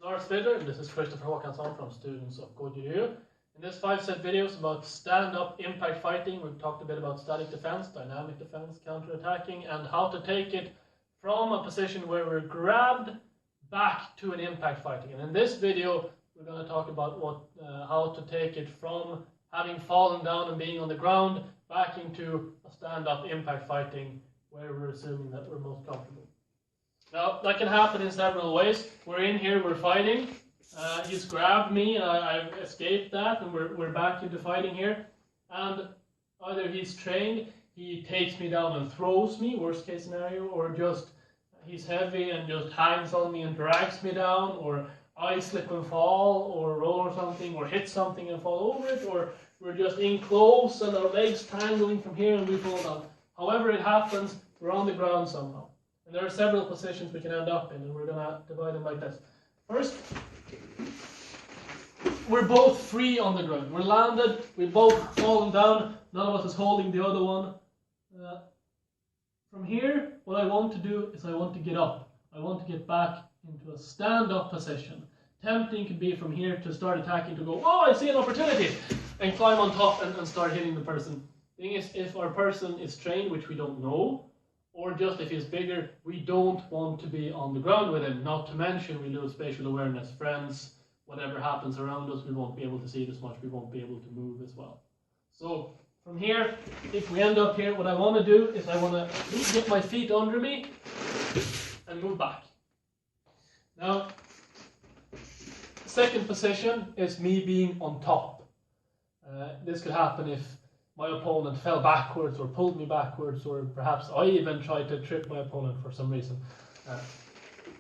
Lars Vidder, and this is Christopher Håkansson from Students of Good You. In this 5-set video is about stand-up impact fighting. We've talked a bit about static defense, dynamic defense, counter-attacking, and how to take it from a position where we're grabbed back to an impact fighting. And in this video, we're going to talk about how to take it from having fallen down and being on the ground back into a stand-up impact fighting where we're assuming that we're most comfortable. Now, that can happen in several ways. We're in here, we're fighting. He's grabbed me, I've escaped that, and we're back into fighting here. And either he's trained, he takes me down and throws me, worst case scenario, or just he's heavy and just hangs on me and drags me down, or I slip and fall, or roll or something, or hit something and fall over it, or we're just in close and our legs tangling from here and we fall down. However it happens, we're on the ground somehow. And there are several positions we can end up in, and we're going to divide them like this. First, we're both free on the ground. We're landed, we've both fallen down, none of us is holding the other one. From here, what I want to do is I want to get up. I want to get back into a stand-up position. Tempting could be from here to start attacking, to go, oh, I see an opportunity, and climb on top and start hitting the person. The thing is, if our person is trained, which we don't know, or just if he's bigger, we don't want to be on the ground with him. Not to mention we lose spatial awareness, friends, whatever happens around us, we won't be able to see it as much, we won't be able to move as well. So from here, if we end up here, what I want to do is I want to get my feet under me and move back. Now, second position is me being on top. This could happen if my opponent fell backwards or pulled me backwards, or perhaps I even tried to trip my opponent for some reason.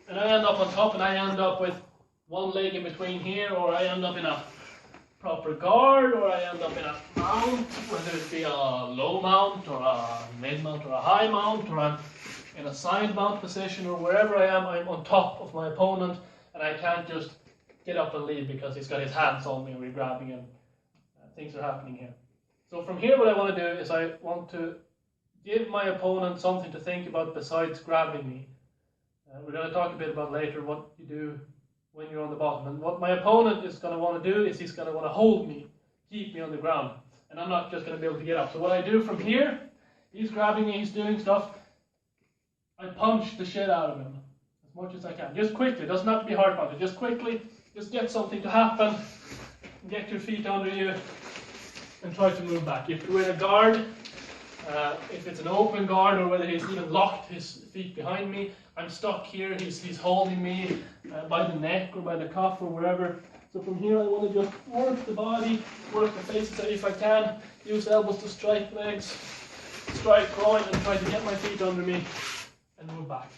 And I end up on top, and I end up with one leg in between here, or I end up in a proper guard, or I end up in a mount, whether it be a low mount, or a mid mount, or a high mount, or I'm in a side mount position, or wherever I am, I'm on top of my opponent, and I can't just get up and leave because he's got his hands on me and we're grabbing him. Things are happening here. So from here, what I want to do is I want to give my opponent something to think about besides grabbing me. We're going to talk a bit about later what you do when you're on the bottom. And what my opponent is going to want to do is he's going to want to hold me, keep me on the ground. And I'm not just going to be able to get up. So what I do from here, he's grabbing me, he's doing stuff. I punch the shit out of him as much as I can. Just quickly, doesn't have to be hard punch. Just quickly, just get something to happen. Get your feet under you and try to move back. If you're in a guard, if it's an open guard, or whether he's even locked his feet behind me, I'm stuck here, he's holding me by the neck or by the cuff or wherever. So from here I want to just work the body, work the face if I can, use elbows to strike legs, strike groin, and try to get my feet under me and move back.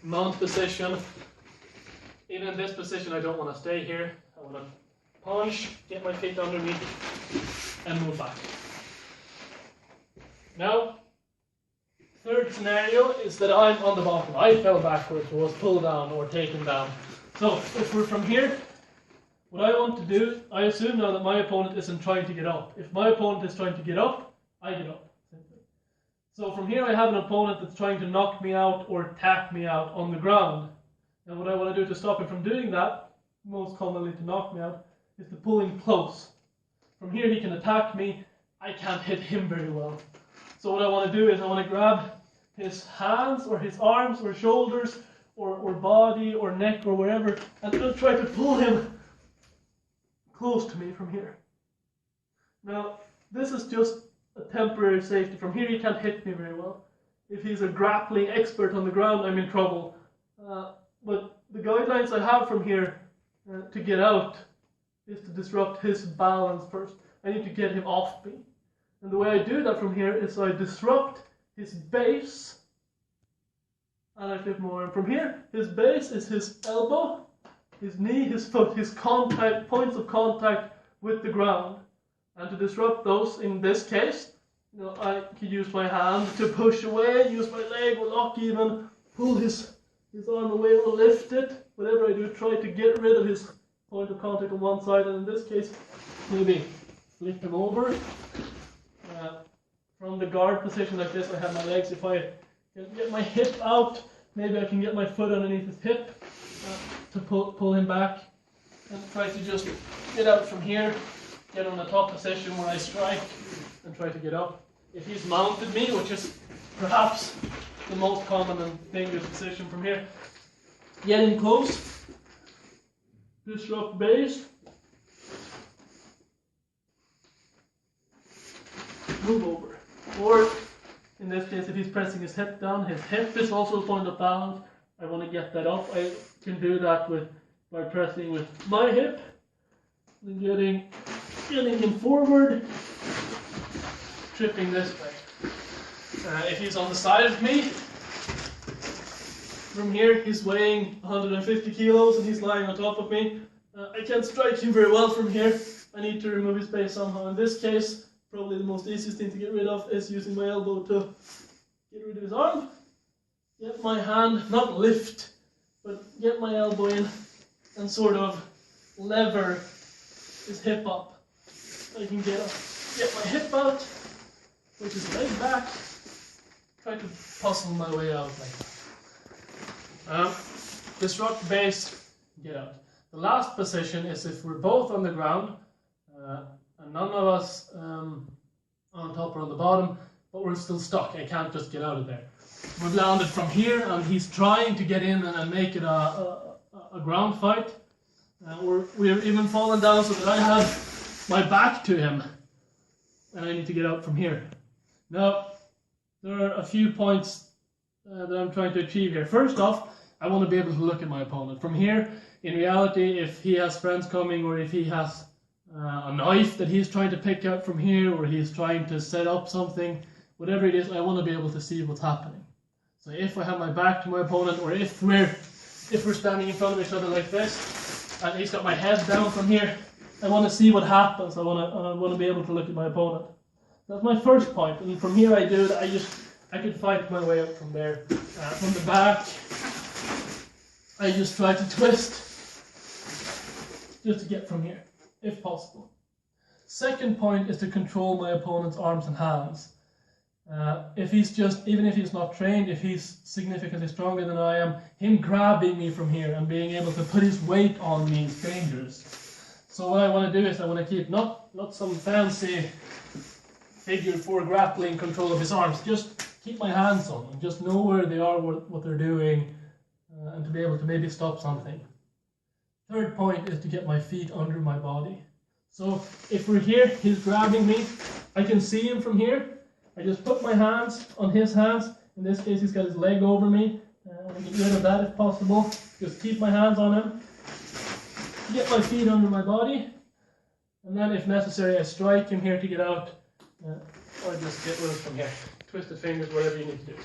Mount position. Even in this position I don't want to stay here. I want to punch, get my feet under me, and move back. Now, third scenario is that I'm on the bottom. I fell backwards, or was pulled down, or taken down. So, if we're from here, what I want to do, I assume now that my opponent isn't trying to get up. If my opponent is trying to get up, I get up. So from here I have an opponent that's trying to knock me out or tap me out on the ground. And what I want to do to stop him from doing that, most commonly to knock me out, is to pull him close. From here he can attack me, I can't hit him very well. So what I want to do is I want to grab his hands or his arms or shoulders or body or neck or wherever, and I'll try to pull him close to me from here. Now this is just a temporary safety. From here he can't hit me very well. If he's a grappling expert on the ground, I'm in trouble. But the guidelines I have from here to get out is to disrupt his balance first. I need to get him off me. And the way I do that from here is I disrupt his base, and I flip more. And from here, his base is his elbow, his knee, his foot, his contact, points of contact with the ground. And to disrupt those, in this case, I could use my hand to push away, use my leg or lock even, pull his arm away or lift it. Whatever I do, try to get rid of his point of contact on one side, and in this case, maybe flip him over. From the guard position like this, I have my legs. If I can get my hip out maybe I can get my foot underneath his hip to pull him back, and try to just get out from here, get on the top position where I strike, and try to get up. If he's mounted me, which is perhaps the most common and dangerous position from here, get in close, disrupt base, move over. Or in this case, if he's pressing his hip down, his hip is also a point of balance. I want to get that up. I can do that by pressing with my hip and getting him forward, tripping this way. If he's on the side of me, from here he's weighing 150 kilos and he's lying on top of me. I can't strike him very well from here. I need to remove his base somehow. In this case, probably the most easiest thing to get rid of is using my elbow to get rid of his arm. Get my hand, not lift, but get my elbow in and sort of lever his hip up. I can get my hip out, which is leg back, try to puzzle my way out like that. Disrupt base, get out. The last position is if we're both on the ground, and none of us on top or on the bottom, but we're still stuck. I can't just get out of there. We've landed from here, and he's trying to get in and make it a ground fight. We're even fallen down so that I have my back to him, and I need to get out from here. Now, there are a few points that I'm trying to achieve here. First off, I want to be able to look at my opponent. From here, in reality, if he has friends coming, or if he has a knife that he's trying to pick up from here, or he's trying to set up something, whatever it is, I want to be able to see what's happening. So if I have my back to my opponent, or if we're standing in front of each other like this, and he's got my head down from here, I want to see what happens. I want to be able to look at my opponent. That's my first point, and from here I could fight my way up from there. From the back, I just try to twist, just to get from here, if possible. Second point is to control my opponent's arms and hands. Even if he's not trained, if he's significantly stronger than I am, him grabbing me from here and being able to put his weight on me is dangerous. So what I want to do is I want to keep not some fancy figure 4 grappling control of his arms, just keep my hands on them, just know where they are, what they're doing, and to be able to maybe stop something. Third point is to get my feet under my body. So if we're here, he's grabbing me, I can see him from here. I just put my hands on his hands. In this case, he's got his leg over me. I get rid of that if possible. Just keep my hands on him. Get my feet under my body. And then, if necessary, I strike him here to get out. Or just get loose from here. Twisted fingers, whatever you need to do.